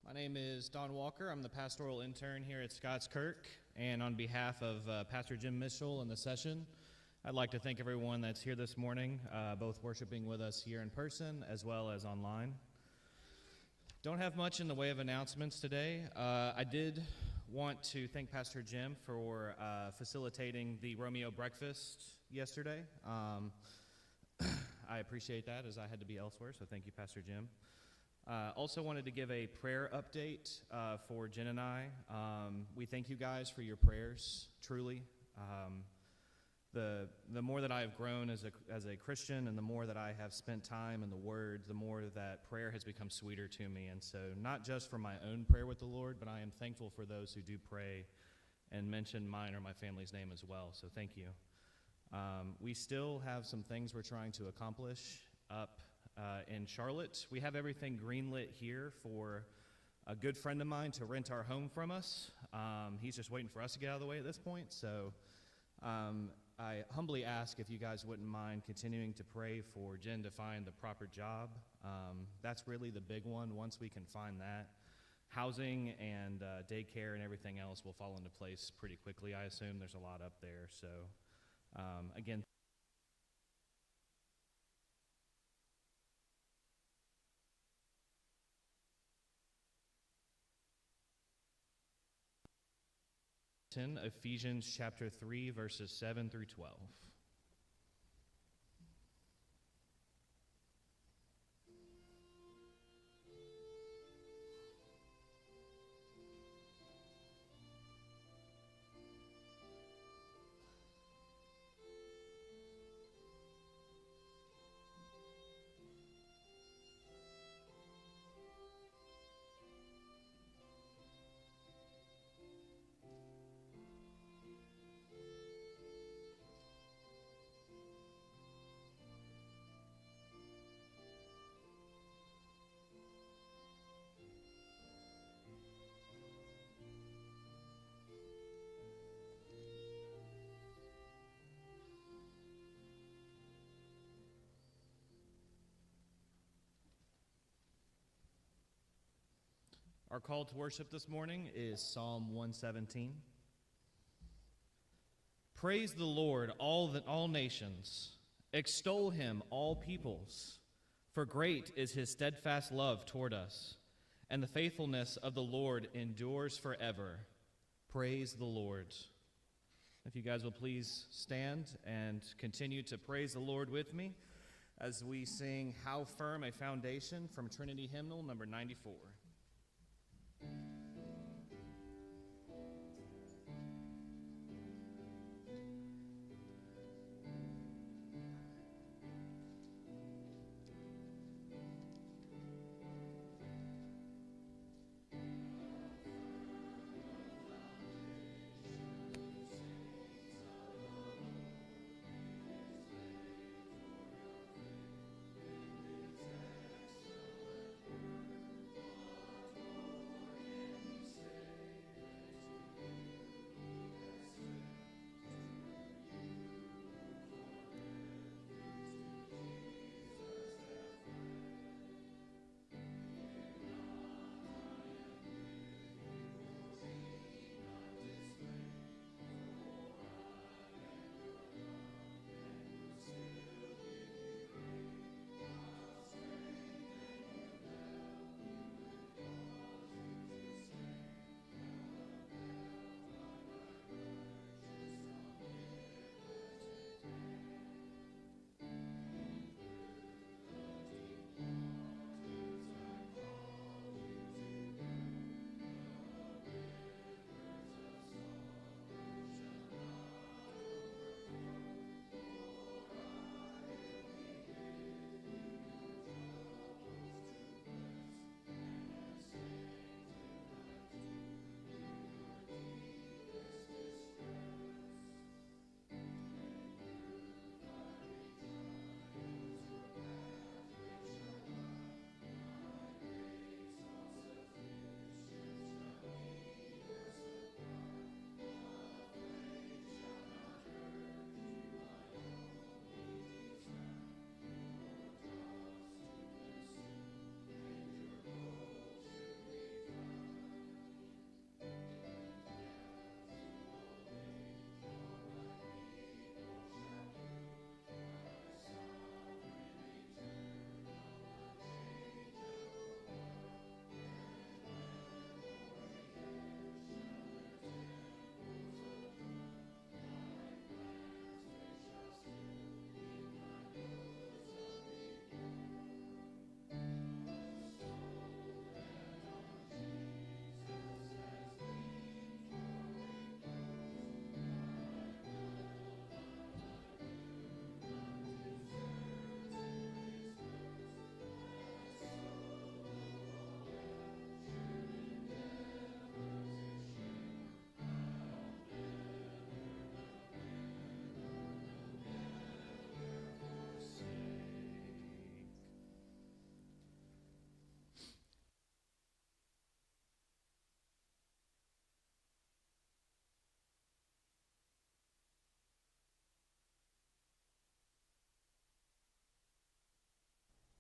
My name is Don Walker. I'm the pastoral intern here at Scots Kirk, and on behalf of Pastor Jim Mitchell and the session, I'd like to thank everyone that's here this morning, both worshiping with us here in person as well as online. Don't have much in the way of announcements today. I did want to thank Pastor Jim for facilitating the Romeo breakfast yesterday. I appreciate that, as I had to be elsewhere, so thank you, Pastor Jim. Also wanted to give a prayer update for Jen and I. We thank you guys for your prayers, truly. The more that I have grown as a Christian and the more that I have spent time in the Word, the more that prayer has become sweeter to me. And so not just for my own prayer with the Lord, but I am thankful for those who do pray and mention mine or my family's name as well. So thank you. We still have some things we're trying to accomplish up in Charlotte. We have everything greenlit here for a good friend of mine to rent our home from us. He's just waiting for us to get out of the way at this point. So I humbly ask if you guys wouldn't mind continuing to pray for Jen to find the proper job. That's really the big one. Once we can find that, housing and daycare and everything else will fall into place pretty quickly, I assume. There's a lot up there. So again, Ephesians chapter 3, verses 7 through 12. Our call to worship this morning is Psalm 117. Praise the Lord, all nations. Extol him, all peoples. For great is his steadfast love toward us, and the faithfulness of the Lord endures forever. Praise the Lord. If you guys will please stand and continue to praise the Lord with me as we sing How Firm a Foundation from Trinity Hymnal number 94.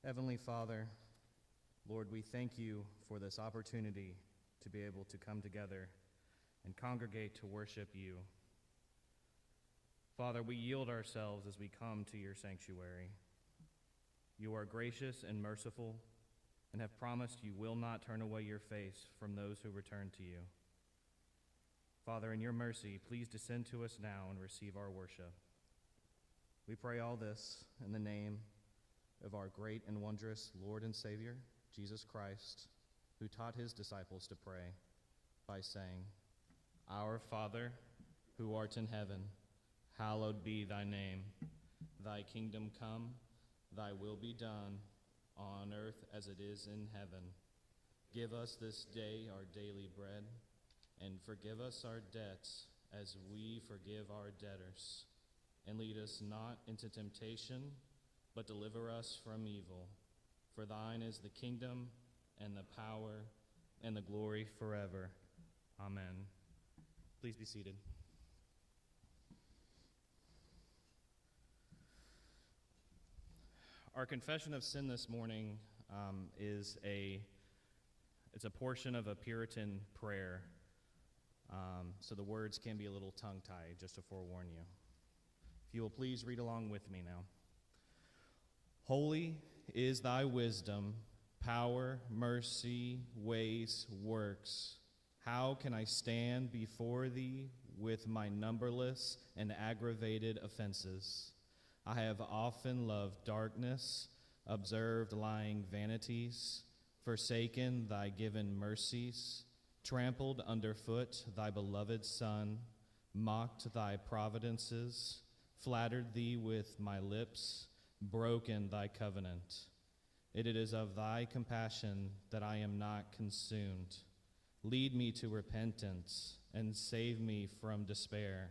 Heavenly Father, Lord, we thank you for this opportunity to be able to come together and congregate to worship you. Father, we yield ourselves as we come to your sanctuary. You are gracious and merciful and have promised you will not turn away your face from those who return to you. Father, in your mercy, please descend to us now and receive our worship. We pray all this in the name of our great and wondrous Lord and Savior, Jesus Christ, who taught his disciples to pray by saying, Our Father, who art in heaven, hallowed be thy name. Thy kingdom come, thy will be done, on earth as it is in heaven. Give us this day our daily bread, and forgive us our debts as we forgive our debtors. And lead us not into temptation, but deliver us from evil. For thine is the kingdom, and the power, and the glory forever. Amen. Please be seated. Our confession of sin this morning is a portion of a Puritan prayer, so the words can be a little tongue-tied, just to forewarn you. If you will please read along with me now. Holy is thy wisdom, power, mercy, ways, works. How can I stand before thee with my numberless and aggravated offenses? I have often loved darkness, observed lying vanities, forsaken thy given mercies, trampled underfoot thy beloved Son, mocked thy providences, flattered thee with my lips, broken thy covenant. It is of thy compassion that I am not consumed. Lead me to repentance and save me from despair.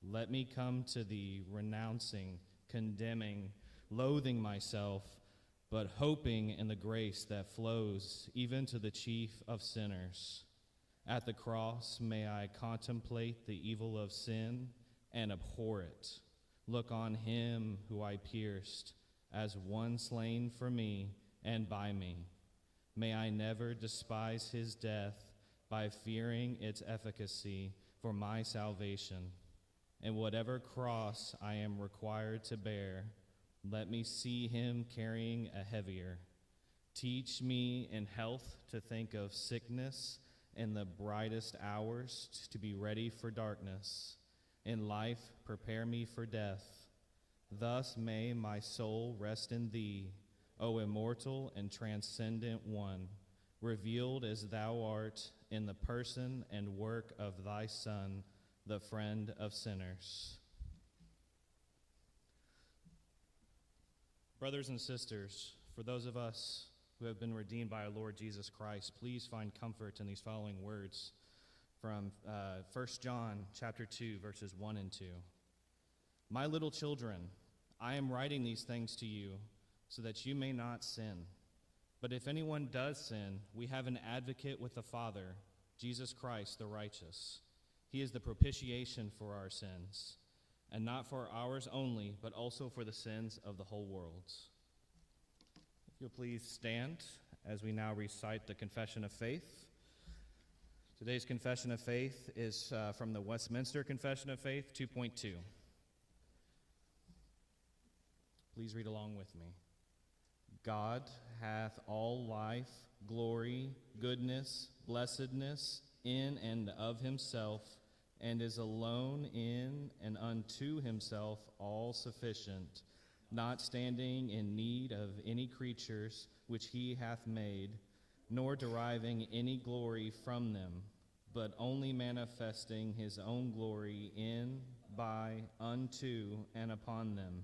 Let me come to thee renouncing, condemning, loathing myself, but hoping in the grace that flows even to the chief of sinners. At the cross may I contemplate the evil of sin and abhor it. Look on him who I pierced as one slain for me and by me. May I never despise his death by fearing its efficacy for my salvation. And whatever cross I am required to bear, let me see him carrying a heavier. Teach me in health to think of sickness, in the brightest hours to be ready for darkness. In life prepare me for death. Thus may my soul rest in thee, O immortal and transcendent one, revealed as thou art in the person and work of thy Son, the friend of sinners. Brothers and sisters, for those of us who have been redeemed by our Lord Jesus Christ, please find comfort in these following words from 1 John chapter 2, verses 1 and 2. My little children, I am writing these things to you so that you may not sin. But if anyone does sin, we have an advocate with the Father, Jesus Christ the righteous. He is the propitiation for our sins, and not for ours only, but also for the sins of the whole world. If you'll please stand as we now recite the Confession of Faith. Today's Confession of Faith is from the Westminster Confession of Faith 2.2. Please read along with me. God hath all life, glory, goodness, blessedness in and of himself, and is alone in and unto himself all sufficient, not standing in need of any creatures which he hath made, nor deriving any glory from them, but only manifesting his own glory in, by, unto, and upon them.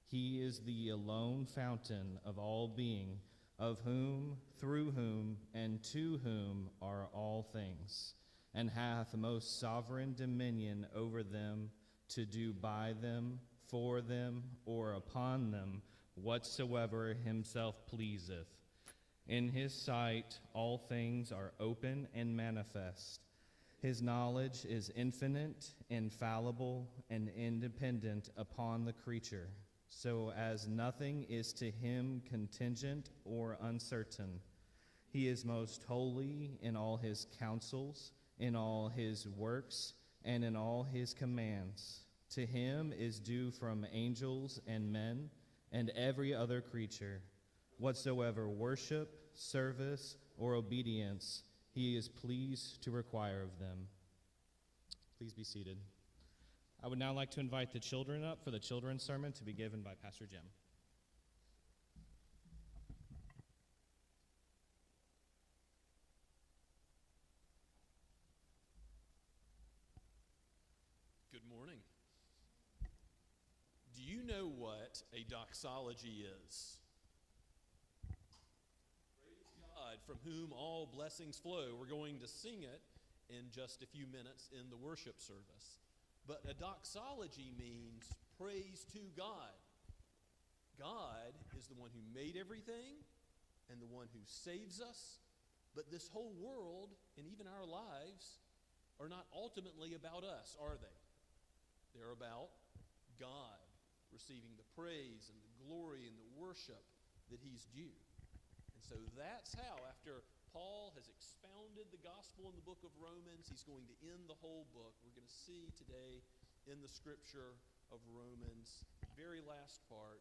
He is the alone fountain of all being, of whom, through whom, and to whom are all things, and hath most sovereign dominion over them, to do by them, for them, or upon them, whatsoever himself pleaseth. In his sight all things are open and manifest. His knowledge is infinite, infallible, and independent upon the creature, so as nothing is to him contingent or uncertain. He is most holy in all his counsels, in all his works, and in all his commands. To him is due from angels and men and every other creature whatsoever worship, service, or obedience he is pleased to require of them. Please be seated. I would now like to invite the children up for the children's sermon to be given by Pastor Jim. Good morning. Do you know what a doxology is? Praise God, from whom all blessings flow. We're going to sing it in just a few minutes in the worship service. But a doxology means praise to God. God is the one who made everything and the one who saves us. But this whole world and even our lives are not ultimately about us, are they? They're about God receiving the praise and the glory and the worship that he's due. And so that's how, after Paul has expounded the gospel in the book of Romans, he's going to end the whole book. We're going to see today in the scripture of Romans, very last part,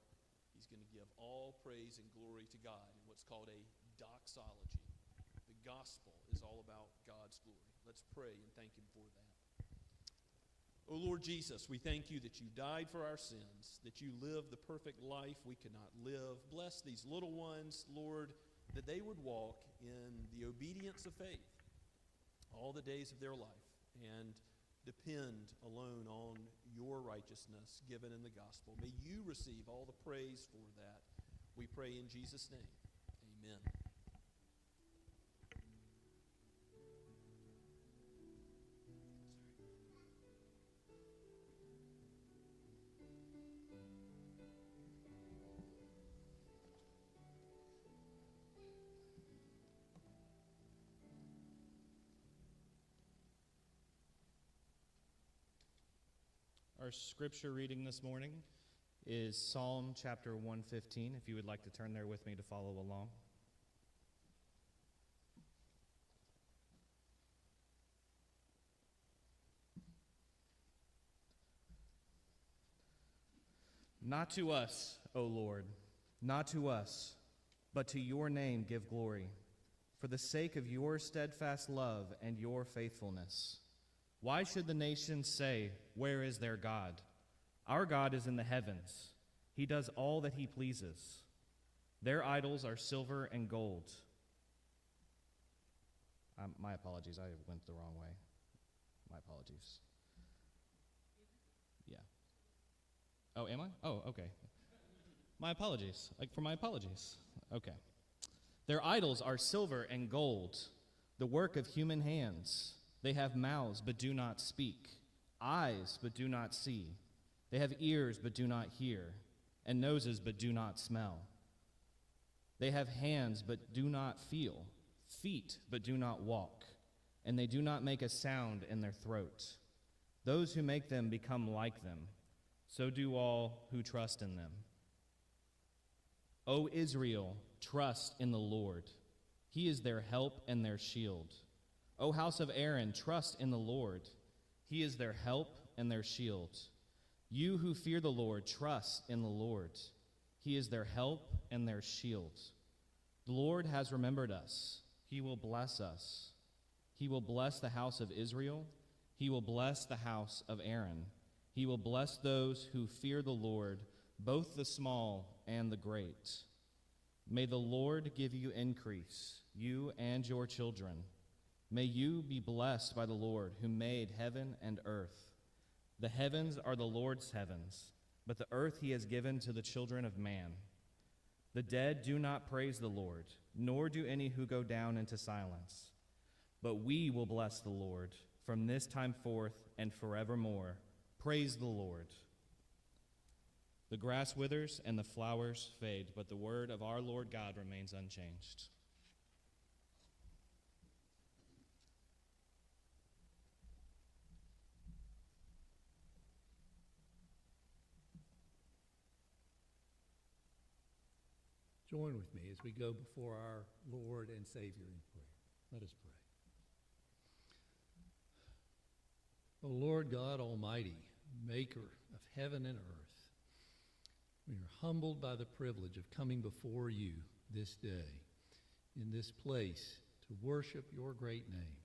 he's going to give all praise and glory to God in what's called a doxology. The gospel is all about God's glory. Let's pray and thank him for that. Oh Lord Jesus, we thank you that you died for our sins, that you lived the perfect life we could not live. Bless these little ones, Lord, that they would walk in the obedience of faith all the days of their life and depend alone on your righteousness given in the gospel. May you receive all the praise for that. We pray in Jesus' name. Amen. Our scripture reading this morning is Psalm chapter 115, if you would like to turn there with me to follow along. Not to us, O Lord, not to us, but to your name give glory, for the sake of your steadfast love and your faithfulness. Why should the nations say, where is their God? Our God is in the heavens. He does all that he pleases. Their idols are silver and gold. My apologies, I went the wrong way. My apologies. Yeah. Oh, am I? Oh, okay. My apologies. For my apologies. Okay. Their idols are silver and gold, the work of human hands. They have mouths but do not speak, eyes but do not see. They have ears but do not hear, and noses but do not smell. They have hands but do not feel, feet but do not walk, and they do not make a sound in their throat. Those who make them become like them, so do all who trust in them. O Israel, trust in the Lord. He is their help and their shield. O house of Aaron, trust in the Lord. He is their help and their shield. You who fear the Lord, trust in the Lord. He is their help and their shield. The Lord has remembered us. He will bless us. He will bless the house of Israel. He will bless the house of Aaron. He will bless those who fear the Lord, both the small and the great. May the Lord give you increase, you and your children. May you be blessed by the Lord, who made heaven and earth. The heavens are the Lord's heavens, but the earth he has given to the children of man. The dead do not praise the Lord, nor do any who go down into silence. But we will bless the Lord from this time forth and forevermore. Praise the Lord. The grass withers and the flowers fade, but the word of our Lord God remains unchanged. Join with me as we go before our Lord and Savior in prayer. Let us pray. O Lord God Almighty, maker of heaven and earth, we are humbled by the privilege of coming before you this day in this place to worship your great name,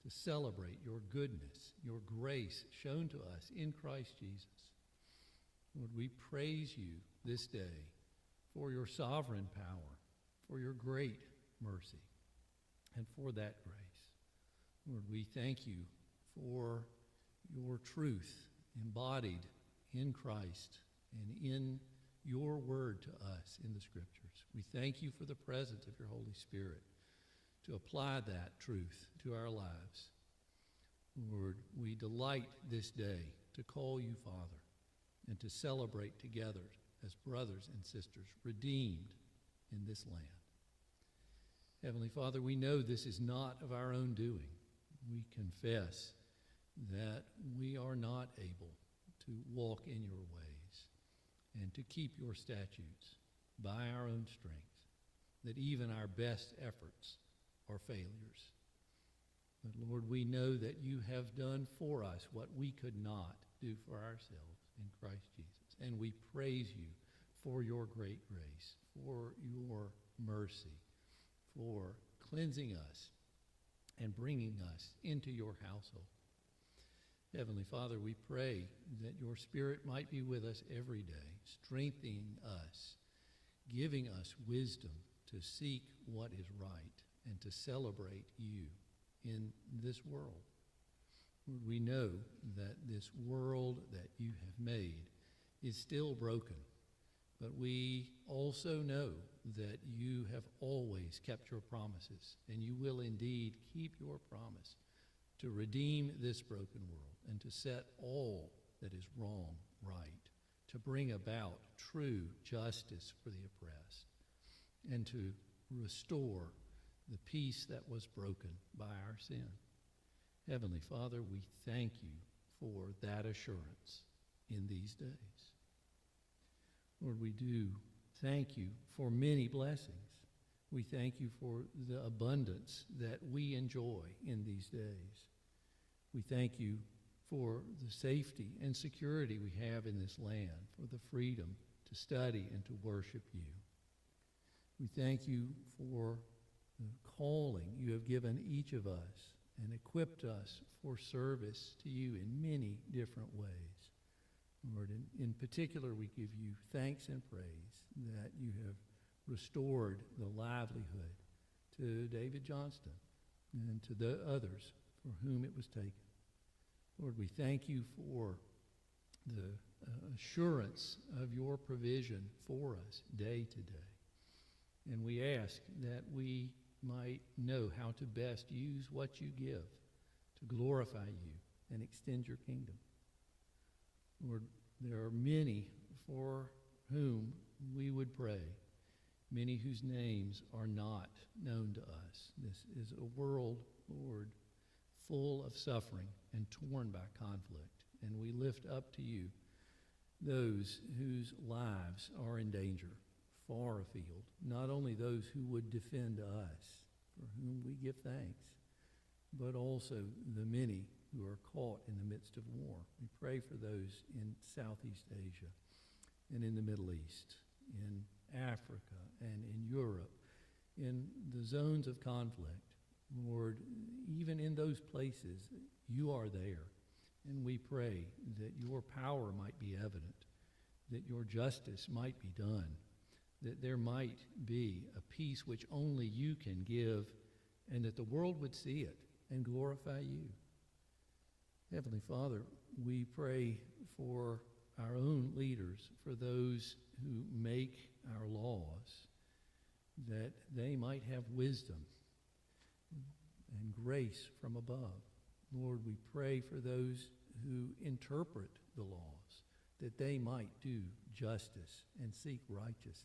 to celebrate your goodness, your grace shown to us in Christ Jesus. Lord, we praise you this day for your sovereign power, for your great mercy, and for that grace. Lord, we thank you for your truth embodied in Christ and in your word to us in the Scriptures. We thank you for the presence of your Holy Spirit to apply that truth to our lives. Lord, we delight this day to call you Father and to celebrate together as brothers and sisters redeemed in this land. Heavenly Father, we know this is not of our own doing. We confess that we are not able to walk in your ways and to keep your statutes by our own strength, that even our best efforts are failures. But Lord, we know that you have done for us what we could not do for ourselves in Christ Jesus. And we praise you for your great grace, for your mercy, for cleansing us and bringing us into your household. Heavenly Father, we pray that your Spirit might be with us every day, strengthening us, giving us wisdom to seek what is right and to celebrate you in this world. Lord, we know that this world that you have made is still broken, but we also know that you have always kept your promises, and you will indeed keep your promise to redeem this broken world and to set all that is wrong right, to bring about true justice for the oppressed, and to restore the peace that was broken by our sin. Heavenly Father, we thank you for that assurance in these days. Lord, we do thank you for many blessings. We thank you for the abundance that we enjoy in these days. We thank you for the safety and security we have in this land, for the freedom to study and to worship you. We thank you for the calling you have given each of us and equipped us for service to you in many different ways. Lord, in particular, we give you thanks and praise that you have restored the livelihood to David Johnston and to the others for whom it was taken. Lord, we thank you for the assurance of your provision for us day to day. And we ask that we might know how to best use what you give to glorify you and extend your kingdom. Lord, there are many for whom we would pray, many whose names are not known to us. This is a world, Lord, full of suffering and torn by conflict. And we lift up to you those whose lives are in danger, far afield, not only those who would defend us, for whom we give thanks, but also the many who are caught in the midst of war. We pray for those in Southeast Asia and in the Middle East, in Africa and in Europe, in the zones of conflict. Lord, even in those places, you are there. And we pray that your power might be evident, that your justice might be done, that there might be a peace which only you can give, and that the world would see it and glorify you. Heavenly Father, we pray for our own leaders, for those who make our laws, that they might have wisdom and grace from above. Lord, we pray for those who interpret the laws, that they might do justice and seek righteousness.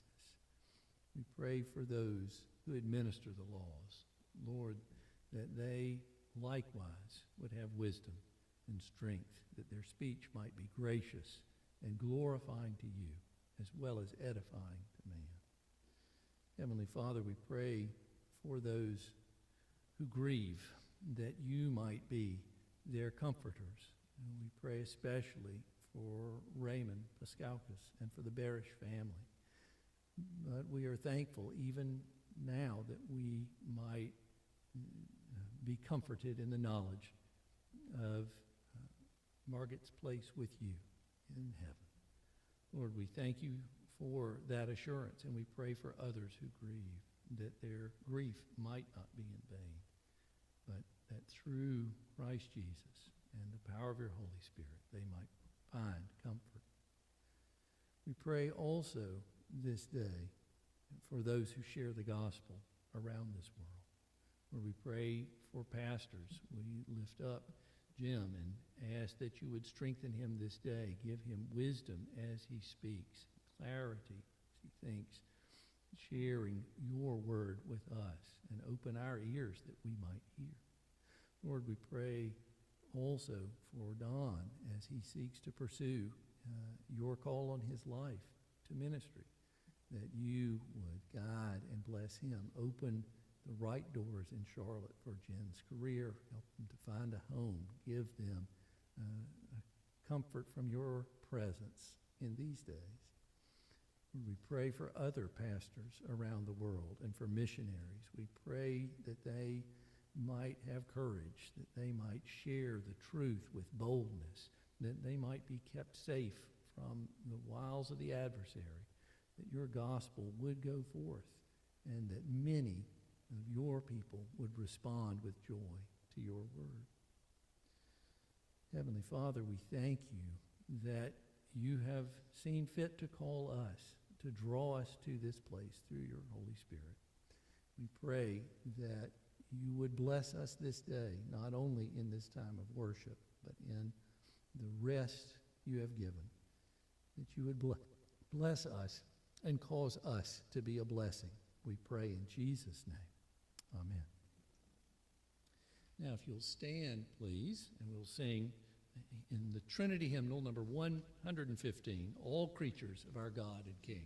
We pray for those who administer the laws, Lord, that they likewise would have wisdom and strength, that their speech might be gracious and glorifying to you, as well as edifying to man. Heavenly Father, we pray for those who grieve, that you might be their comforters. And we pray especially for Raymond Paskaukis and for the Barish family. But we are thankful even now that we might be comforted in the knowledge of Margaret's place with you in heaven. Lord, we thank you for that assurance, and we pray for others who grieve, that their grief might not be in vain, but that through Christ Jesus and the power of your Holy Spirit, they might find comfort. We pray also this day for those who share the gospel around this world. Lord, we pray for pastors. We lift up Jim and ask that you would strengthen him this day, give him wisdom as he speaks, clarity as he thinks, sharing your word with us, and open our ears that we might hear. Lord, we pray also for Don as he seeks to pursue your call on his life to ministry, that you would guide and bless him, open the right doors in Charlotte for Jen's career, help them to find a home, give them comfort from your presence in these days. We pray for other pastors around the world and for missionaries. We pray that they might have courage, that they might share the truth with boldness, that they might be kept safe from the wiles of the adversary, that your gospel would go forth, and that many of your people would respond with joy to your word. Heavenly Father, we thank you that you have seen fit to call us, to draw us to this place through your Holy Spirit. We pray that you would bless us this day, not only in this time of worship, but in the rest you have given, that you would bless us and cause us to be a blessing. We pray in Jesus' name. Amen. Now, if you'll stand, please, and we'll sing in the Trinity hymnal, number 115, All Creatures of Our God and King.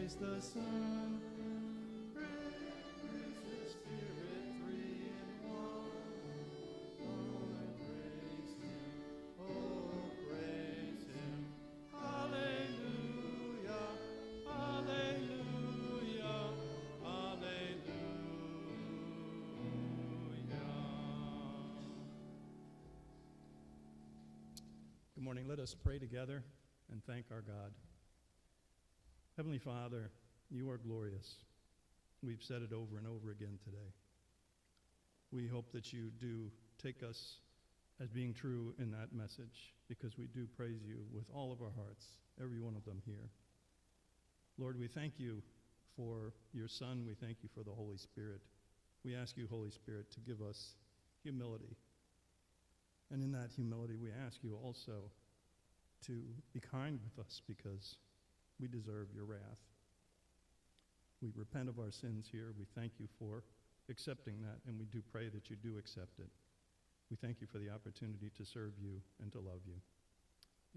Praise the Son. Praise the Spirit, three in one. Lord, praise Him. Oh, praise Him. Hallelujah. Hallelujah. Hallelujah. Good morning. Let us pray together and thank our God. Heavenly Father, you are glorious. We've said it over and over again today. We hope that you do take us as being true in that message, because we do praise you with all of our hearts, every one of them here. Lord, we thank you for your Son. We thank you for the Holy Spirit. We ask you, Holy Spirit, to give us humility. And in that humility, we ask you also to be kind with us, because we deserve your wrath. We repent of our sins here. We thank you for accepting that, and we do pray that you do accept it. We thank you for the opportunity to serve you and to love you.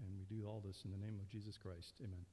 And we do all this in the name of Jesus Christ. Amen.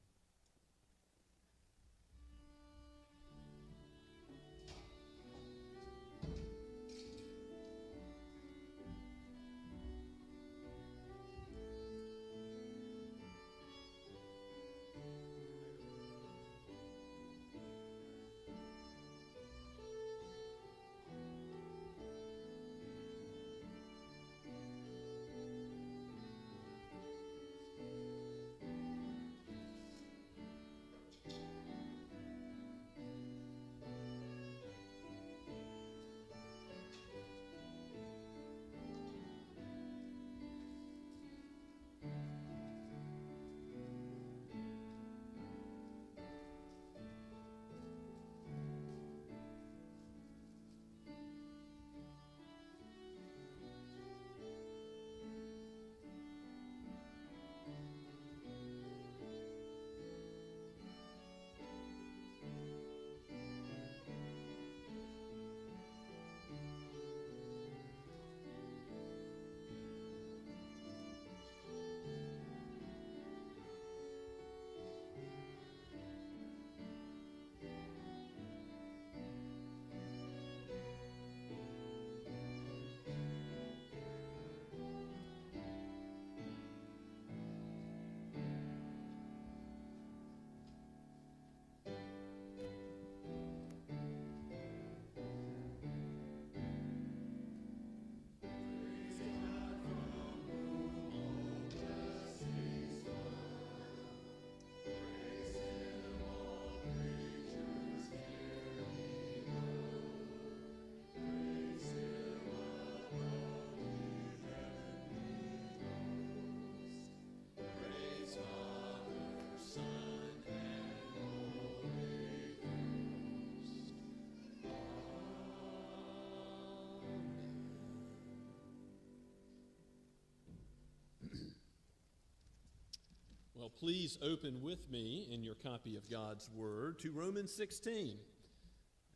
Well, please open with me in your copy of God's Word to Romans 16.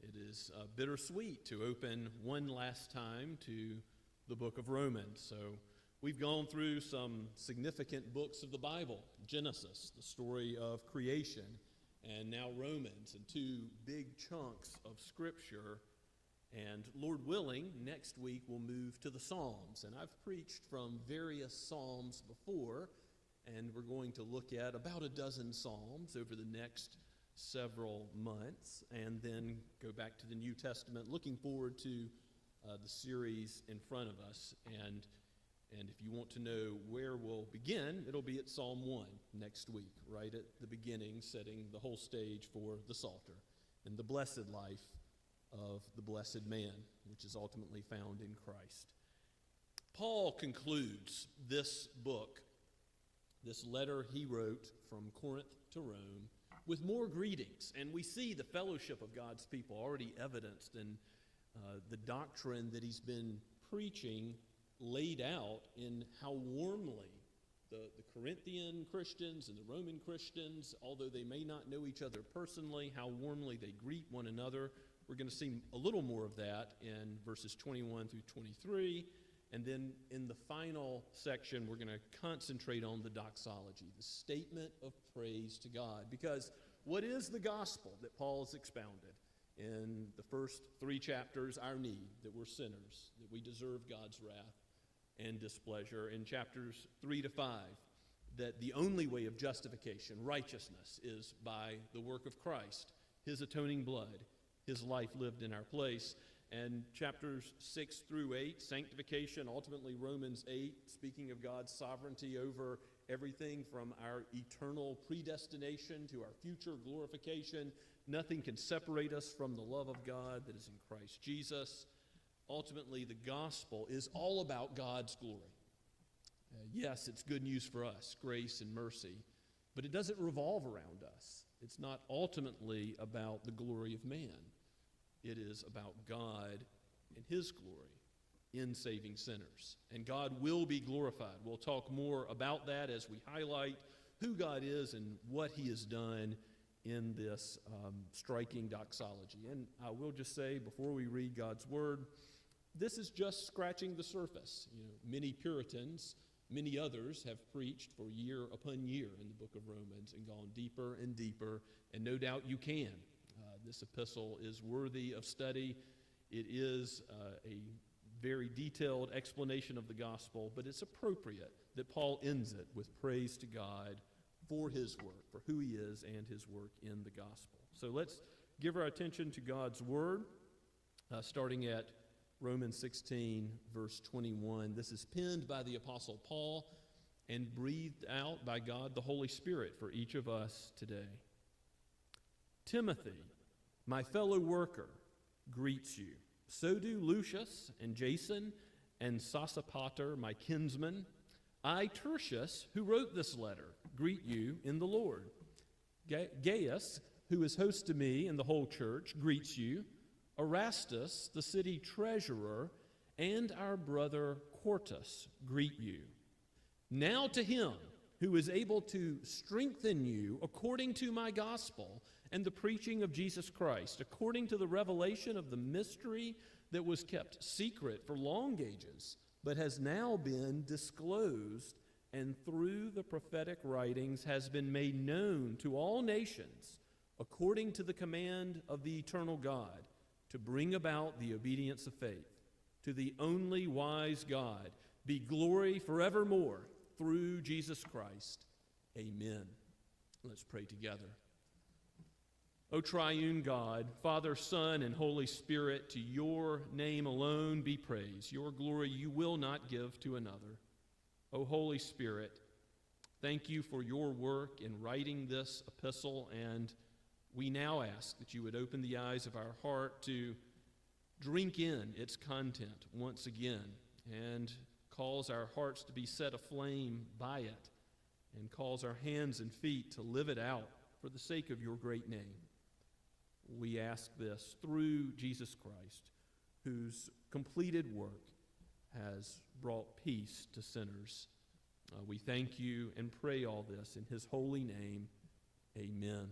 It is bittersweet to open one last time to the book of Romans. So we've gone through some significant books of the Bible: Genesis, the story of creation, and now Romans, and two big chunks of Scripture. And Lord willing, next week we'll move to the Psalms. And I've preached from various Psalms before, and we're going to look at about a dozen Psalms over the next several months, and then go back to the New Testament, looking forward to the series in front of us. And if you want to know where we'll begin, it'll be at Psalm 1 next week, right at the beginning, setting the whole stage for the Psalter and the blessed life of the blessed man, which is ultimately found in Christ. Paul concludes this book, this letter he wrote from Corinth to Rome, with more greetings. And we see the fellowship of God's people already evidenced in the doctrine that he's been preaching, laid out in how warmly the Corinthian Christians and the Roman Christians, although they may not know each other personally, how warmly they greet one another. We're going to see a little more of that in verses 21 through 23. And then in the final section, we're going to concentrate on the doxology, the statement of praise to God. Because What is the gospel that Paul has expounded in the first 3 chapters? Our need, that we're sinners, that we deserve God's wrath and displeasure. In chapters 3 to 5, that the only way of justification, righteousness, is by the work of Christ, his atoning blood, his life lived in our place. And chapters 6 through 8, sanctification, ultimately Romans 8, speaking of God's sovereignty over everything from our eternal predestination to our future glorification. Nothing can separate us from the love of God that is in Christ Jesus. Ultimately, the gospel is all about God's glory. Yes, it's good news for us, grace and mercy, but it doesn't revolve around us. It's not ultimately about the glory of man. It is about God and his glory in saving sinners. And God will be glorified. We'll talk more about that as we highlight who God is and what he has done in this striking doxology. And I will just say, before we read God's word, this is just scratching the surface. Many Puritans, many others have preached for year upon year in the book of Romans and gone deeper and deeper, and no doubt you can. This epistle is worthy of study. It is a very detailed explanation of the gospel, but it's appropriate that Paul ends it with praise to God for his work, for who he is and his work in the gospel. So let's give our attention to God's word, starting at Romans 16, verse 21. This is penned by the Apostle Paul and breathed out by God the Holy Spirit for each of us today. Timothy, my fellow worker, greets you. So do Lucius and Jason and Sosipater, my kinsman. I, Tertius, who wrote this letter, greet you in the Lord. Gaius, who is host to me and the whole church, greets you. Erastus, the city treasurer, and our brother Quartus greet you. Now to him who is able to strengthen you according to my gospel and the preaching of Jesus Christ, according to the revelation of the mystery that was kept secret for long ages, but has now been disclosed, and through the prophetic writings has been made known to all nations, according to the command of the eternal God, to bring about the obedience of faith. To the only wise God be glory forevermore through Jesus Christ. Amen. Let's pray together. O triune God, Father, Son, and Holy Spirit, to your name alone be praise. Your glory you will not give to another. O Holy Spirit, thank you for your work in writing this epistle, and we now ask that you would open the eyes of our heart to drink in its content once again and cause our hearts to be set aflame by it and cause our hands and feet to live it out for the sake of your great name. We ask this through Jesus Christ, whose completed work has brought peace to sinners. We thank you and pray all this in his holy name. Amen.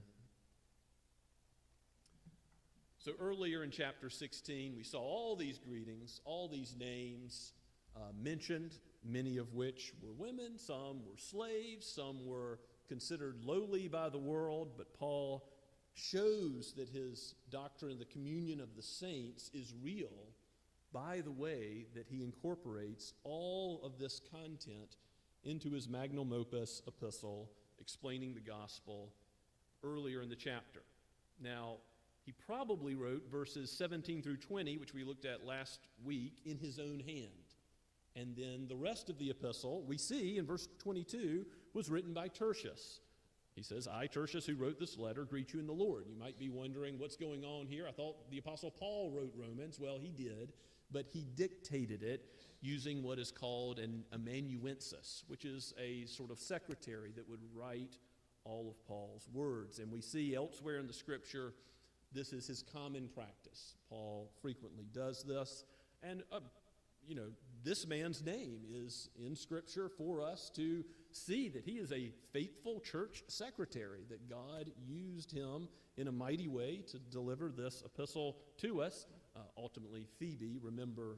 So earlier in chapter 16, we saw all these greetings, all these names mentioned, many of which were women, some were slaves, some were considered lowly by the world, but Paul shows that his doctrine of the communion of the saints is real by the way that he incorporates all of this content into his magnum opus epistle explaining the gospel earlier in the chapter. Now, he probably wrote verses 17 through 20, which we looked at last week, in his own hand. And then the rest of the epistle, we see in verse 22, was written by Tertius. He says, I, Tertius, who wrote this letter, greet you in the Lord. You might be wondering what's going on here. I thought the Apostle Paul wrote Romans. Well, he did, but he dictated it using what is called an amanuensis, which is a sort of secretary that would write all of Paul's words. And we see elsewhere in the Scripture, this is his common practice. Paul frequently does this. And, this man's name is in Scripture for us to see that he is a faithful church secretary, that God used him in a mighty way to deliver this epistle to us. Ultimately, Phoebe, remember,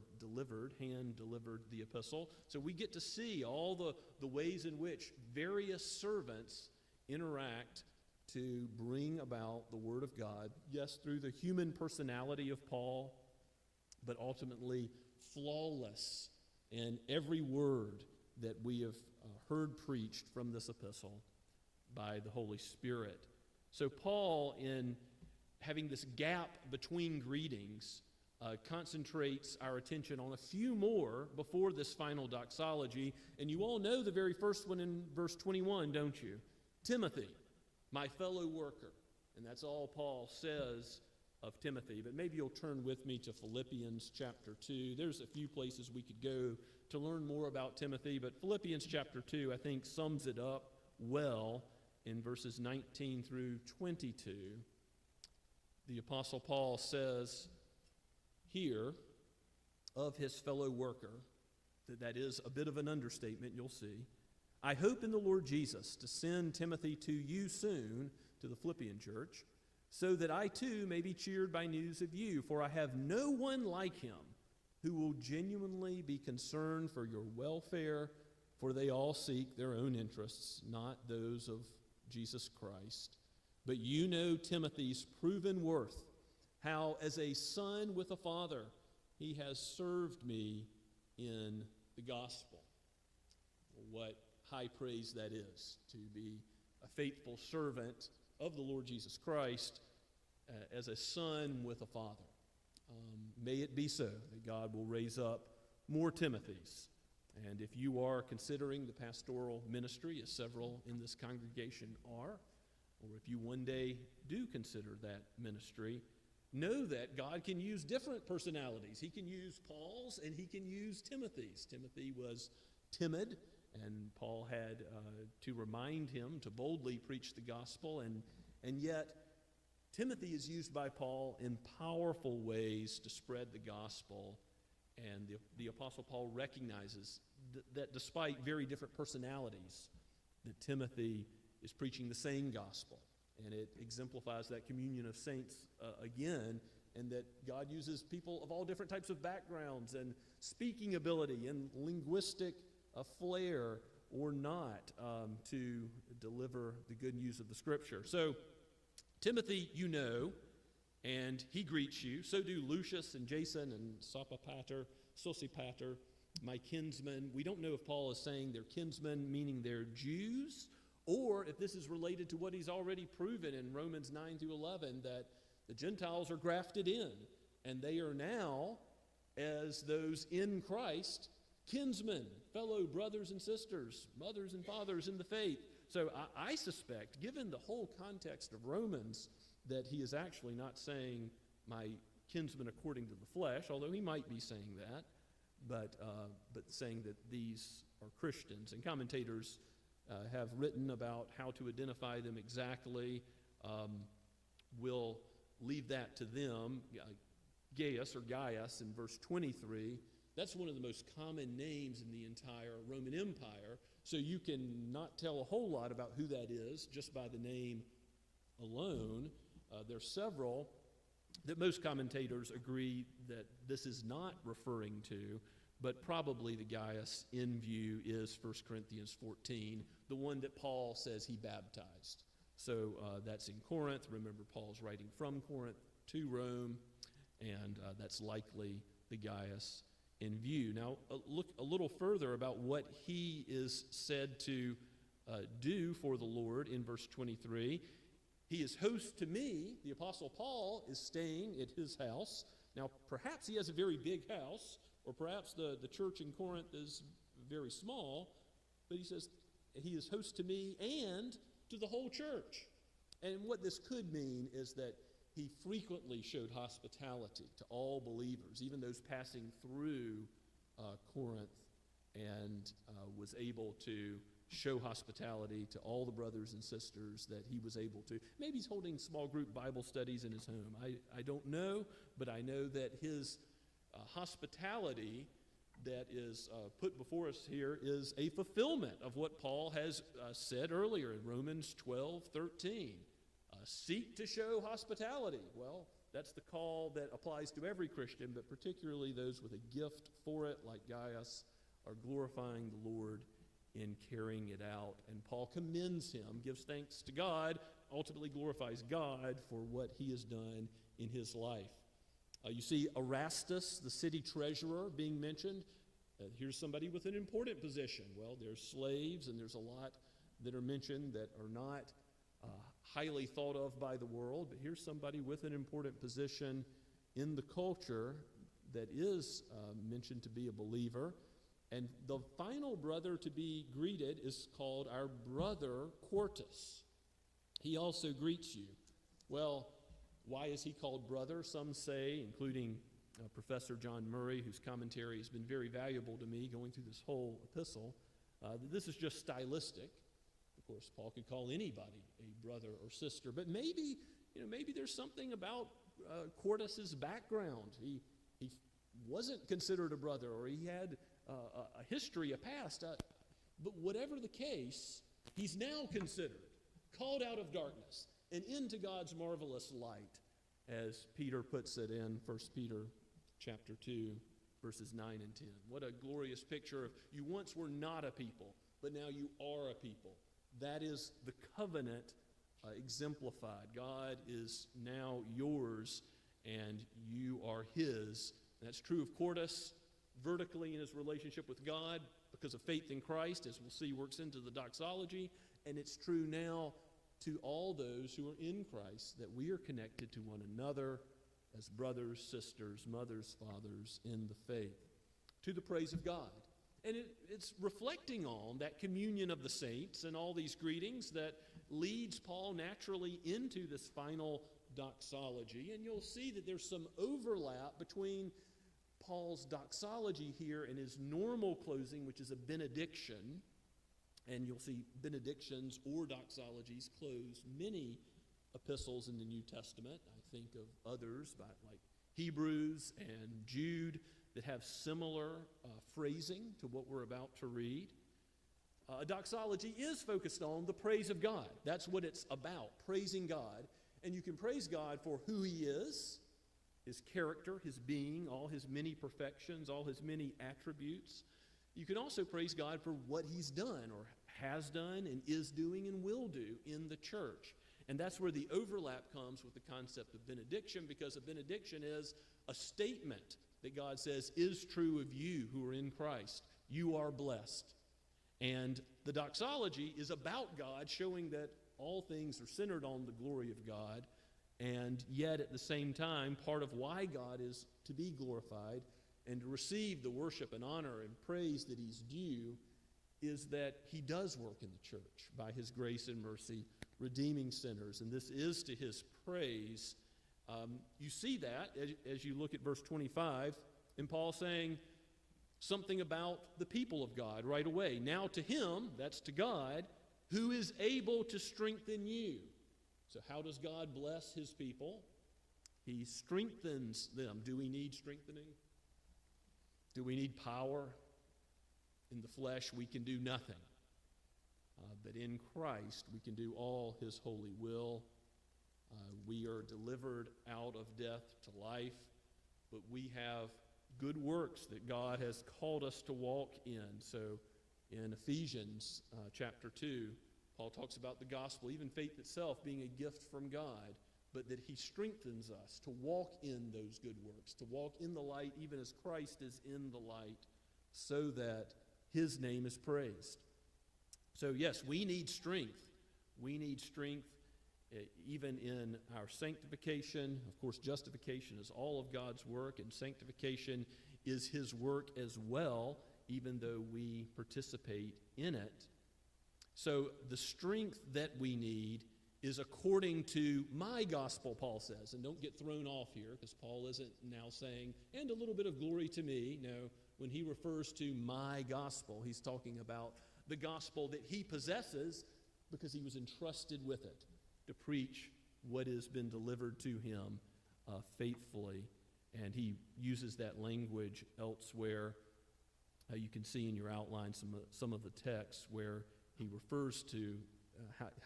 hand-delivered the epistle. So we get to see all the ways in which various servants interact to bring about the Word of God, yes, through the human personality of Paul, but ultimately flawless in every word that we have heard preached from this epistle by the Holy Spirit. So Paul, in having this gap between greetings, concentrates our attention on a few more before this final doxology. And you all know the very first one in verse 21, don't you? Timothy, my fellow worker. And that's all Paul says of Timothy. But maybe you'll turn with me to Philippians chapter 2. There's a few places we could go to learn more about Timothy, but Philippians chapter 2, I think, sums it up well in verses 19 through 22. The Apostle Paul says here of his fellow worker, that is a bit of an understatement, you'll see. I hope in the Lord Jesus to send Timothy to you soon, to the Philippian church, so that I too may be cheered by news of you, for I have no one like him who will genuinely be concerned for your welfare, for they all seek their own interests, not those of Jesus Christ. But you know Timothy's proven worth, how as a son with a father he has served me in the gospel. What high praise that is, to be a faithful servant of the Lord Jesus Christ as a son with a father. May it be so that God will raise up more Timothys. And if you are considering the pastoral ministry, as several in this congregation are, or if you one day do consider that ministry, know that God can use different personalities. He can use Paul's and he can use Timothy's. Timothy was timid, and Paul had to remind him to boldly preach the gospel, and yet Timothy is used by Paul in powerful ways to spread the gospel, and the Apostle Paul recognizes that despite very different personalities, that Timothy is preaching the same gospel, and it exemplifies that communion of saints again, and that God uses people of all different types of backgrounds and speaking ability and linguistic flair or not to deliver the good news of the Scripture. So Timothy, you know, and he greets you. So do Lucius and Jason and Sosipater, my kinsmen. We don't know if Paul is saying they're kinsmen, meaning they're Jews, or if this is related to what he's already proven in Romans 9 through 11, that the Gentiles are grafted in, and they are now, as those in Christ, kinsmen, fellow brothers and sisters, mothers and fathers in the faith. So I suspect, given the whole context of Romans, that he is actually not saying my kinsmen according to the flesh, although he might be saying that, but saying that these are Christians. And commentators have written about how to identify them exactly. We'll leave that to them. Gaius in verse 23, that's one of the most common names in the entire Roman Empire. So you can not tell a whole lot about who that is just by the name alone. There's several that most commentators agree that this is not referring to, but probably the Gaius in view is 1 Corinthians 14, the one that Paul says he baptized. So that's in Corinth. Remember, Paul's writing from Corinth to Rome, and that's likely the Gaius in view. Now, look a little further about what he is said to do for the Lord in verse 23. He is host to me. The Apostle Paul is staying at his house. Now, perhaps he has a very big house, or perhaps the church in Corinth is very small, but he says he is host to me and to the whole church. And what this could mean is that he frequently showed hospitality to all believers, even those passing through Corinth, and was able to show hospitality to all the brothers and sisters that he was able to. Maybe he's holding small group Bible studies in his home. I don't know, but I know that his hospitality that is put before us here is a fulfillment of what Paul has said earlier in Romans 12:13. Seek to show hospitality. Well, that's the call that applies to every Christian, but particularly those with a gift for it, like Gaius, are glorifying the Lord in carrying it out. And Paul commends him, gives thanks to God ultimately glorifies God for what he has done in his life. You see Erastus, the city treasurer, being mentioned. Here's somebody with an important position. Well, there's slaves, and there's a lot that are mentioned that are not highly thought of by the world, but here's somebody with an important position in the culture that is mentioned to be a believer. And the final brother to be greeted is called our brother Quartus. He also greets you. Well, why is he called brother? Some say, including Professor John Murray, whose commentary has been very valuable to me going through this whole epistle, that this is just stylistic. Of course, Paul could call anybody a brother or sister, but maybe there's something about Quartus's background. He wasn't considered a brother, or he had a history, a past. But whatever the case, he's now considered, called out of darkness and into God's marvelous light, as Peter puts it in 1 Peter chapter 2, verses 9 and 10. What a glorious picture of you once were not a people, but now you are a people. That is the covenant exemplified. God is now yours, and you are his. And that's true of Quartus vertically in his relationship with God because of faith in Christ, as we'll see works into the doxology. And it's true now to all those who are in Christ, that we are connected to one another as brothers, sisters, mothers, fathers in the faith, to the praise of God. And it's reflecting on that communion of the saints and all these greetings that leads Paul naturally into this final doxology. And you'll see that there's some overlap between Paul's doxology here and his normal closing, which is a benediction. And you'll see benedictions or doxologies close many epistles in the New Testament. I think of others like Hebrews and Jude that have similar phrasing to what we're about to read. A doxology is focused on the praise of God. That's what it's about, praising God. And you can praise God for who he is, his character, his being, all his many perfections, all his many attributes. You can also praise God for what he's done or has done and is doing and will do in the church. And that's where the overlap comes with the concept of benediction, because a benediction is a statement that God says is true of you who are in Christ. You are blessed. And the doxology is about God, showing that all things are centered on the glory of God, and yet at the same time, part of why God is to be glorified and to receive the worship and honor and praise that he's due is that he does work in the church by his grace and mercy, redeeming sinners. And this is to his praise. You see that as you look at verse 25, and Paul saying something about the people of God right away. Now to him, that's to God, who is able to strengthen you. So how does God bless his people? He strengthens them. Do we need strengthening? Do we need power? In the flesh, we can do nothing. But in Christ, we can do all his holy will. We are delivered out of death to life, but we have good works that God has called us to walk in. So in Ephesians chapter 2, Paul talks about the gospel, even faith itself being a gift from God, but that he strengthens us to walk in those good works, to walk in the light even as Christ is in the light, so that his name is praised. So yes, we need strength. We need strength even in our sanctification. Of course, justification is all of God's work, and sanctification is his work as well, even though we participate in it. So the strength that we need is according to my gospel, Paul says. And don't get thrown off here, because Paul isn't now saying, and a little bit of glory to me. No, when he refers to my gospel, he's talking about the gospel that he possesses because he was entrusted with it to preach what has been delivered to him faithfully. And he uses that language elsewhere. You can see in your outline some of the texts where he refers to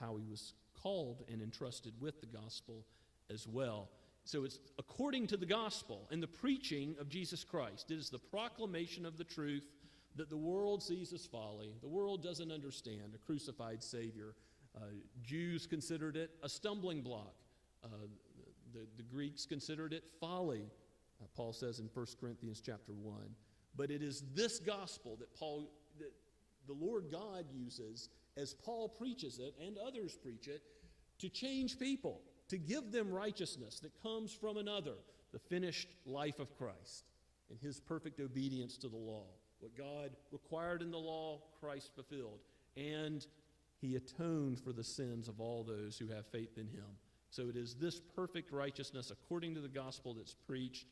how he was called and entrusted with the gospel as well. So it's according to the gospel and the preaching of Jesus Christ. It is the proclamation of the truth that the world sees as folly. The world doesn't understand a crucified Savior, Jews considered it a stumbling block. The Greeks considered it folly, Paul says in 1 Corinthians chapter 1. But it is this gospel that the Lord God uses as Paul preaches it and others preach it to change people, to give them righteousness that comes from another, the finished life of Christ and his perfect obedience to the law. What God required in the law, Christ fulfilled. And he atoned for the sins of all those who have faith in him. So it is this perfect righteousness according to the gospel that's preached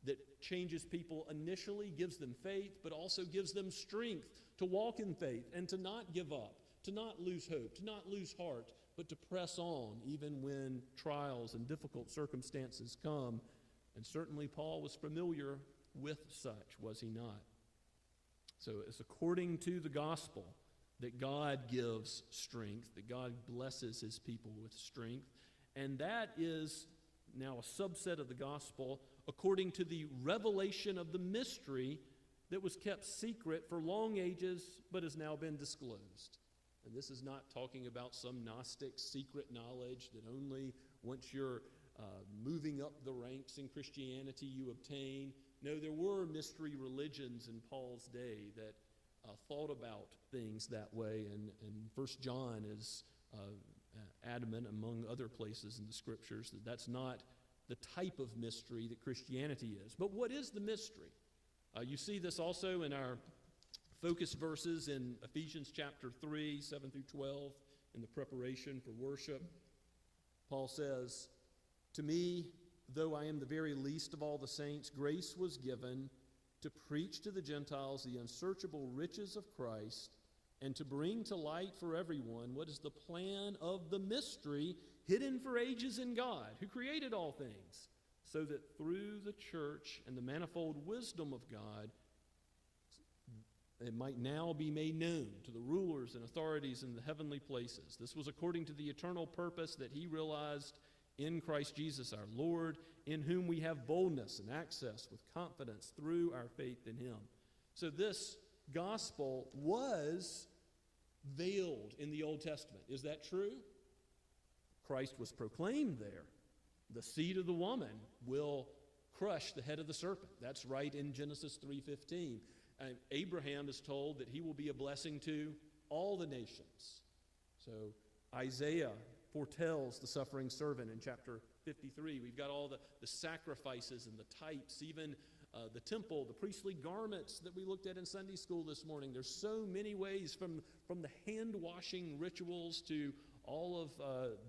that changes people initially, gives them faith, but also gives them strength to walk in faith and to not give up, to not lose hope, to not lose heart, but to press on even when trials and difficult circumstances come. And certainly Paul was familiar with such, was he not? So it's according to the gospel that God gives strength, that God blesses his people with strength. And that is now a subset of the gospel according to the revelation of the mystery that was kept secret for long ages but has now been disclosed. And this is not talking about some Gnostic secret knowledge that only once you're moving up the ranks in Christianity you obtain. No, there were mystery religions in Paul's day that thought about things that way, and 1 John is adamant, among other places in the Scriptures, that that's not the type of mystery that Christianity is. But what is the mystery? You see this also in our focus verses in Ephesians chapter 3, 7 through 12, in the preparation for worship. Paul says, "To me, though I am the very least of all the saints, grace was given to preach to the Gentiles the unsearchable riches of Christ, and to bring to light for everyone what is the plan of the mystery hidden for ages in God, who created all things, so that through the church and the manifold wisdom of God, it might now be made known to the rulers and authorities in the heavenly places. This was according to the eternal purpose that he realized in Christ Jesus our Lord, in whom we have boldness and access with confidence through our faith in him." So this gospel was veiled in the Old Testament. Is that true? Christ was proclaimed there. The seed of the woman will crush the head of the serpent. That's right in Genesis 3:15. And Abraham is told that he will be a blessing to all the nations. So Isaiah foretells the suffering servant in chapter 53. We've got all the sacrifices and the types, even the temple, the priestly garments that we looked at in Sunday school this morning. There's so many ways from the hand-washing rituals to all of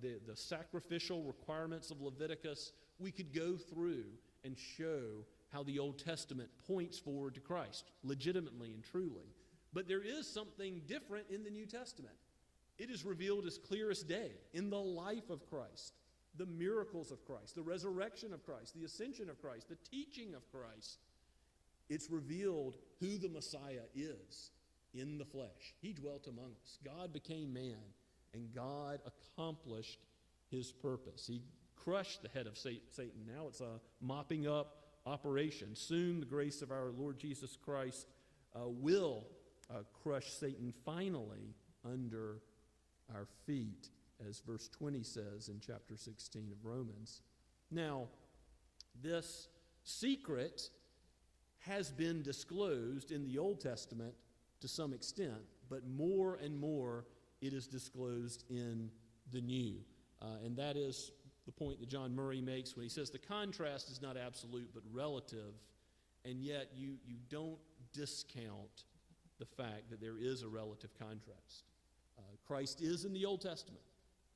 the sacrificial requirements of Leviticus. We could go through and show how the Old Testament points forward to Christ, legitimately and truly. But there is something different in the New Testament. It is revealed as clear as day in the life of Christ, the miracles of Christ, the resurrection of Christ, the ascension of Christ, the teaching of Christ. It's revealed who the Messiah is in the flesh. He dwelt among us. God became man, and God accomplished his purpose. He crushed the head of Satan. Now it's a mopping up operation. Soon the grace of our Lord Jesus Christ will crush Satan finally under our feet, as verse 20 says in chapter 16 of Romans. Now, this secret has been disclosed in the Old Testament to some extent, but more and more it is disclosed in the New. And that is the point that John Murray makes when he says the contrast is not absolute but relative, and yet you don't discount the fact that there is a relative contrast. Christ is in the Old Testament,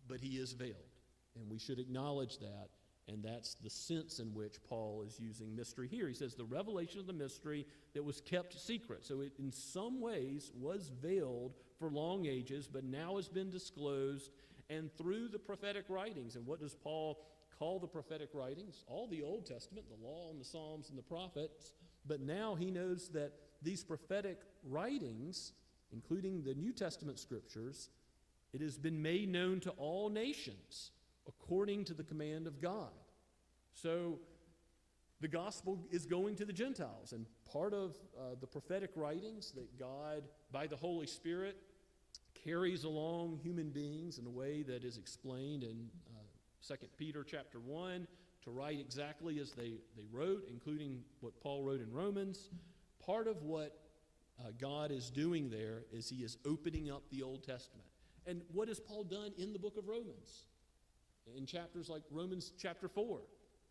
but he is veiled, and we should acknowledge that, and that's the sense in which Paul is using mystery here. He says the revelation of the mystery that was kept secret. So it in some ways was veiled for long ages, but now has been disclosed, and through the prophetic writings. And what does Paul call the prophetic writings? All the Old Testament, the law and the Psalms and the prophets. But now he knows that these prophetic writings, including the New Testament scriptures, it has been made known to all nations according to the command of God. So the gospel is going to the Gentiles, and part of the prophetic writings that God, by the Holy Spirit, carries along human beings in a way that is explained in 2 Peter chapter 1 to write exactly as they wrote, including what Paul wrote in Romans. Part of what God is doing there is he is opening up the Old Testament. And what has Paul done in the book of Romans? In chapters like Romans chapter 4,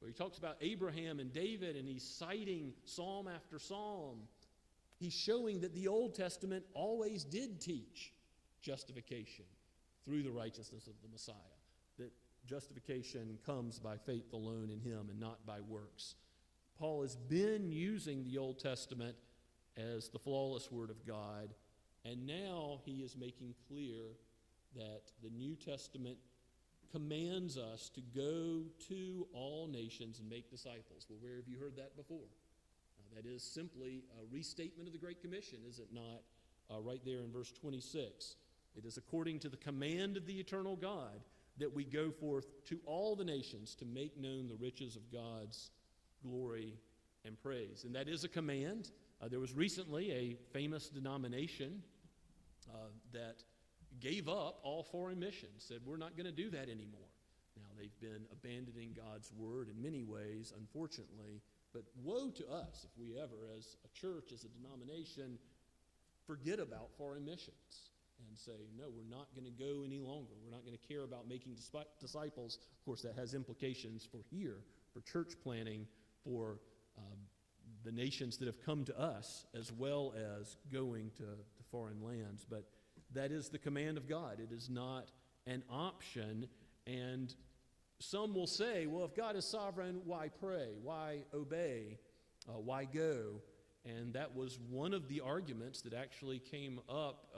where he talks about Abraham and David, and he's citing psalm after psalm. He's showing that the Old Testament always did teach justification through the righteousness of the Messiah, that justification comes by faith alone in him and not by works. Paul has been using the Old Testament as the flawless Word of God, and now he is making clear that the New Testament commands us to go to all nations and make disciples. Well, where have you heard that before? That is simply a restatement of the Great Commission, is it not? Right there in verse 26. It is according to the command of the eternal God that we go forth to all the nations to make known the riches of God's glory and praise. And that is a command. There was recently a famous denomination that gave up all foreign missions, said we're not going to do that anymore. Now, they've been abandoning God's word in many ways, unfortunately, but woe to us if we ever, as a church, as a denomination, forget about foreign missions and say, no, we're not going to go any longer. We're not going to care about making disciples. Of course, that has implications for here, for church planning, for the nations that have come to us, as well as going to foreign lands. But that is the command of God. It is not an option. And some will say, well, if God is sovereign, why pray? Why obey? Why go? And that was one of the arguments that actually came up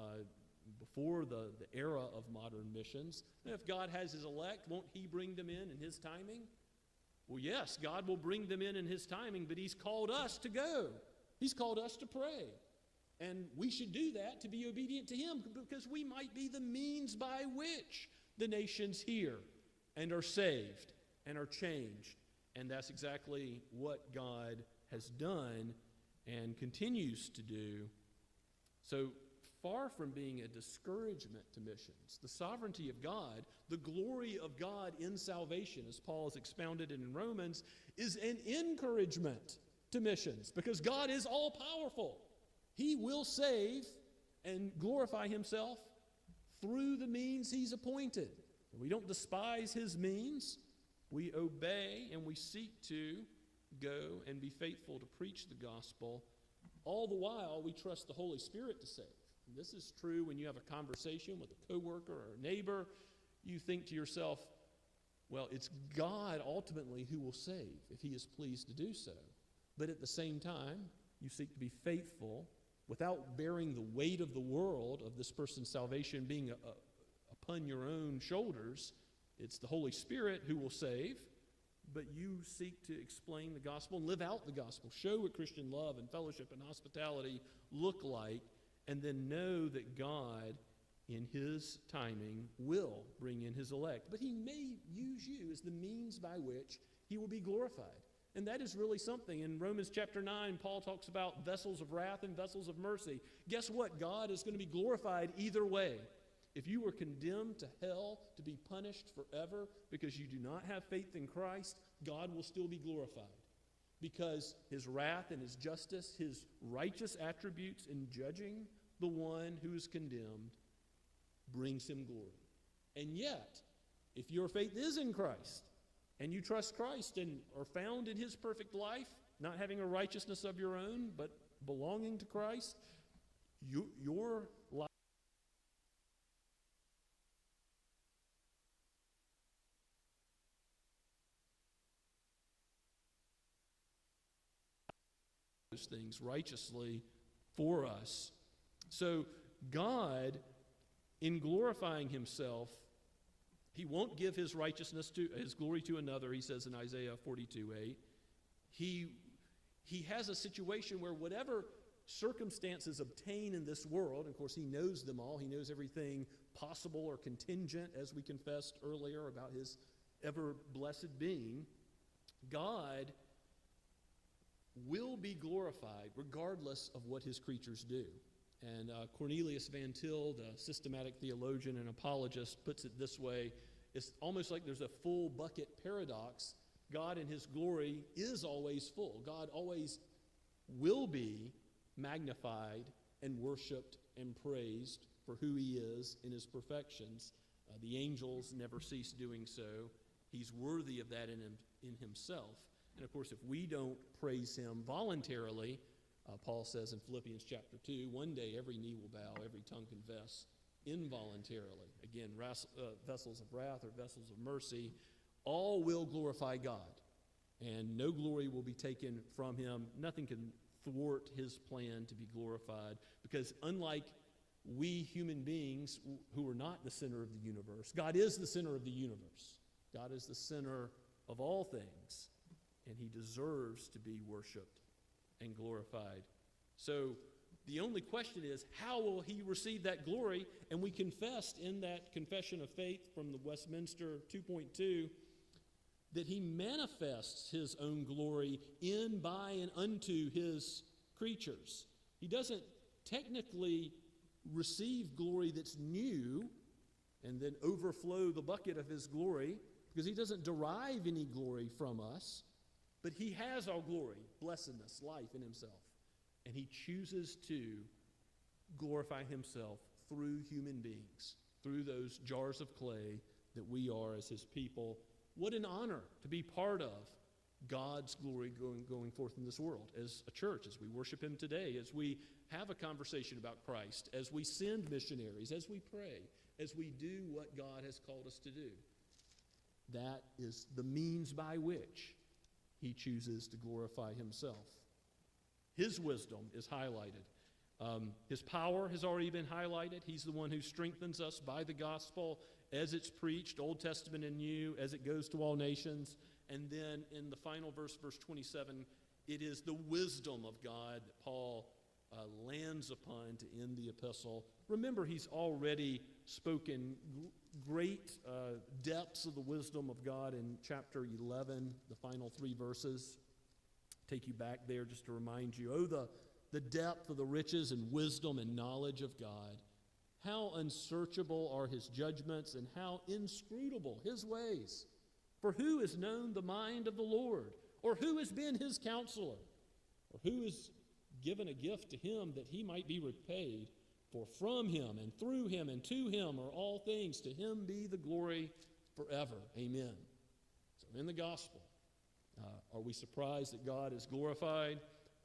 before the era of modern missions. And if God has his elect, won't he bring them in his timing? Well, yes, God will bring them in his timing, but he's called us to go. He's called us to pray. And we should do that to be obedient to him, because we might be the means by which the nations hear and are saved and are changed. And that's exactly what God has done and continues to do. So far from being a discouragement to missions, the sovereignty of God, the glory of God in salvation, as Paul has expounded it in Romans, is an encouragement to missions, because God is all-powerful. He will save and glorify himself through the means he's appointed. We don't despise his means. We obey and we seek to go and be faithful to preach the gospel. All the while, we trust the Holy Spirit to save. And this is true when you have a conversation with a coworker or a neighbor. You think to yourself, well, it's God ultimately who will save if he is pleased to do so. But at the same time, you seek to be faithful without bearing the weight of the world of this person's salvation being upon your own shoulders. It's the Holy Spirit who will save, but you seek to explain the gospel and live out the gospel. Show what Christian love and fellowship and hospitality look like, and then know that God, in his timing, will bring in his elect. But he may use you as the means by which he will be glorified. And that is really something. In Romans chapter 9, Paul talks about vessels of wrath and vessels of mercy. Guess what? God is going to be glorified either way. If you were condemned to hell to be punished forever because you do not have faith in Christ, God will still be glorified, because his wrath and his justice, his righteous attributes in judging the one who is condemned, brings him glory. And yet, if your faith is in Christ, and you trust Christ and are found in his perfect life, not having a righteousness of your own, but belonging to Christ, your life those things righteously for us. So God, in glorifying himself, he won't give his righteousness to his glory to another, he says in Isaiah 42:8. He has a situation where whatever circumstances obtain in this world, and of course he knows them all, he knows everything possible or contingent, as we confessed earlier about his ever-blessed being, God will be glorified regardless of what his creatures do. And Cornelius Van Til, the systematic theologian and apologist, puts it this way. It's almost like there's a full bucket paradox. God in his glory is always full. God always will be magnified and worshiped and praised for who he is in his perfections. The angels never cease doing so. He's worthy of that in himself. And of course, if we don't praise him voluntarily, Paul says in Philippians chapter 2, one day every knee will bow, every tongue confess involuntarily. Again, vessels of wrath or vessels of mercy, all will glorify God. And no glory will be taken from him. Nothing can thwart his plan to be glorified, because unlike we human beings who are not the center of the universe, God is the center of the universe. God is the center of all things, and he deserves to be worshiped and glorified. So the only question is, how will he receive that glory? And we confessed in that confession of faith from the Westminster 2.2 that he manifests his own glory in, by, and unto his creatures. He doesn't technically receive glory that's new and then overflow the bucket of his glory, because he doesn't derive any glory from us, but he has all glory, blessedness, life in himself. And he chooses to glorify himself through human beings, through those jars of clay that we are as his people. What an honor to be part of God's glory going forth in this world as a church, as we worship him today, as we have a conversation about Christ, as we send missionaries, as we pray, as we do what God has called us to do. That is the means by which he chooses to glorify himself. His wisdom is highlighted. His power has already been highlighted. He's the one who strengthens us by the gospel as it's preached, Old Testament and New, as it goes to all nations. And then in the final verse, verse 27, it is the wisdom of God that Paul lands upon to end the epistle. Remember, he's already spoken great depths of the wisdom of God in chapter 11, the final 3 verses. Take you back there just to remind you, oh, the depth of the riches and wisdom and knowledge of God. How unsearchable are his judgments, and how inscrutable his ways. For who has known the mind of the Lord? Or who has been his counselor? Or who has given a gift to him that he might be repaid? For from him and through him and to him are all things. To him be the glory forever. Amen. So in the gospel, are we surprised that God is glorified?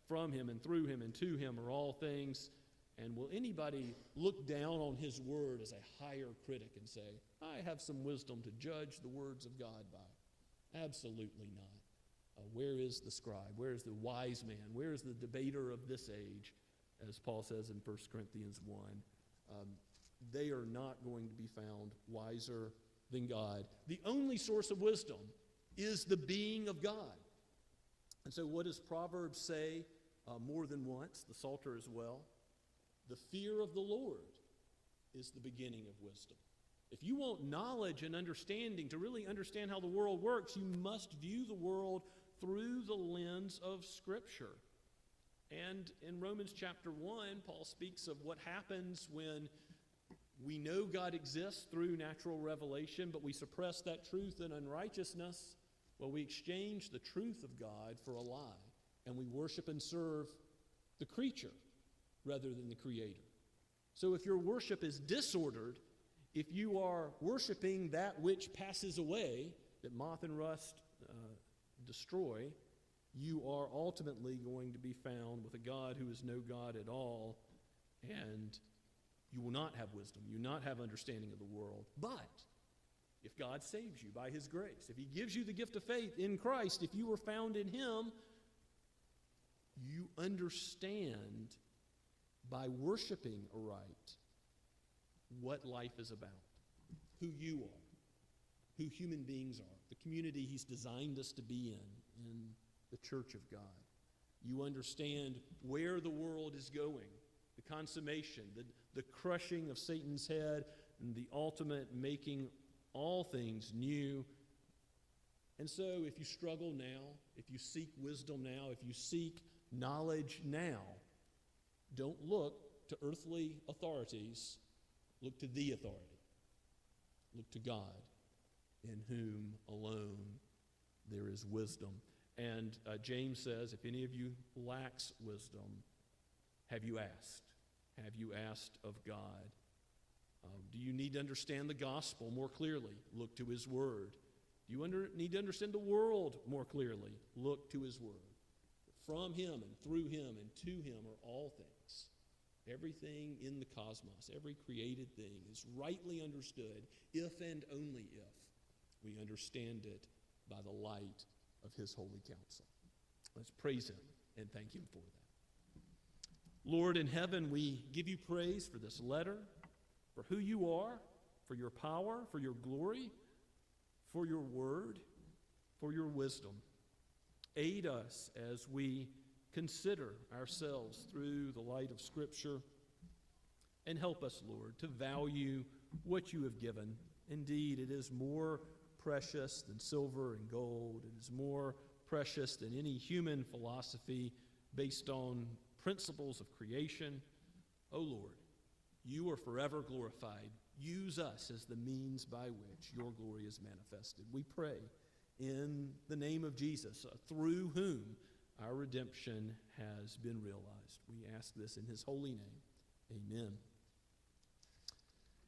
From him and through him and to him are all things. And will anybody look down on his word as a higher critic and say, I have some wisdom to judge the words of God by? Absolutely not. Where is the scribe? Where is the wise man? Where is the debater of this age? As Paul says in 1 Corinthians 1. They are not going to be found wiser than God. The only source of wisdom is the being of God. And so what does Proverbs say more than once? The Psalter as well. The fear of the Lord is the beginning of wisdom. If you want knowledge and understanding to really understand how the world works, you must view the world through the lens of Scripture. And in Romans chapter 1, Paul speaks of what happens when we know God exists through natural revelation, but we suppress that truth in unrighteousness. Well, we exchange the truth of God for a lie, and we worship and serve the creature rather than the Creator. So if your worship is disordered, if you are worshiping that which passes away, that moth and rust destroy, you are ultimately going to be found with a God who is no God at all, and you will not have wisdom, you will not have understanding of the world. But if God saves you by his grace, if he gives you the gift of faith in Christ, if you are found in him, you understand by worshiping aright what life is about, who you are, who human beings are, the community he's designed us to be in the church of God. You understand where the world is going, the consummation, the crushing of Satan's head, and the ultimate making all things new. And so if you struggle now, if you seek wisdom now, if you seek knowledge now, don't look to earthly authorities, look to the authority. Look to God, in whom alone there is wisdom. And James says, if any of you lacks wisdom, have you asked? Have you asked of God? Do you need to understand the gospel more clearly? Look to his word. Do you need to understand the world more clearly? Look to his word. From him and through him and to him are all things. Everything in the cosmos, every created thing is rightly understood if and only if we understand it by the light of his holy counsel. Let's praise him and thank him for that. Lord in heaven, we give you praise for this letter, for who you are, for your power, for your glory, for your word, for your wisdom. Aid us as we consider ourselves through the light of Scripture, and help us, Lord, to value what you have given. Indeed, it is more precious than silver and gold. It is more precious than any human philosophy based on principles of creation. O Lord, you are forever glorified. Use us as the means by which your glory is manifested. We pray in the name of Jesus, through whom our redemption has been realized. We ask this in his holy name. Amen.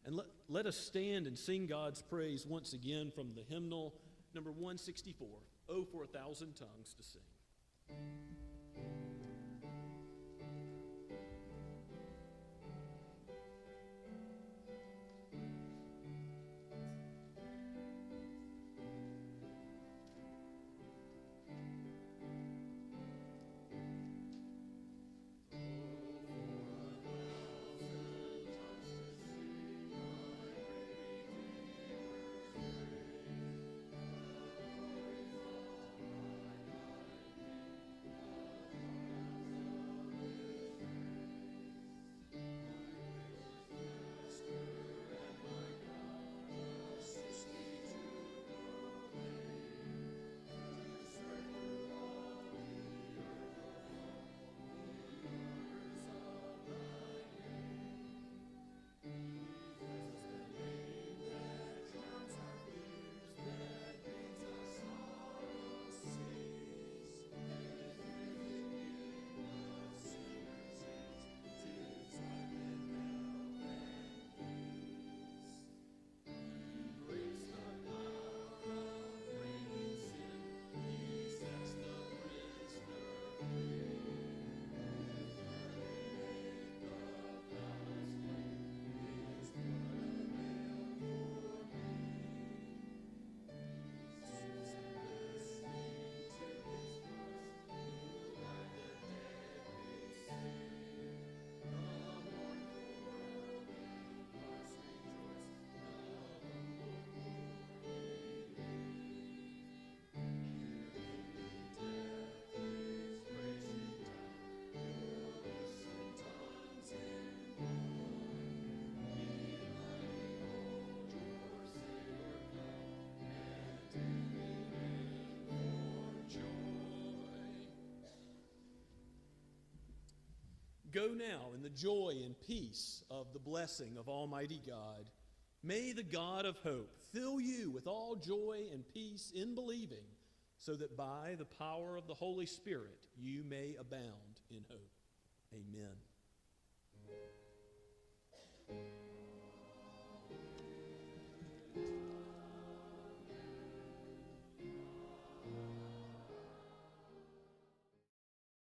And let us stand and sing God's praise once again from the hymnal number 164, Oh, for 1,000 tongues to sing. Go now in the joy and peace of the blessing of Almighty God. May the God of hope fill you with all joy and peace in believing, so that by the power of the Holy Spirit you may abound in hope. Amen.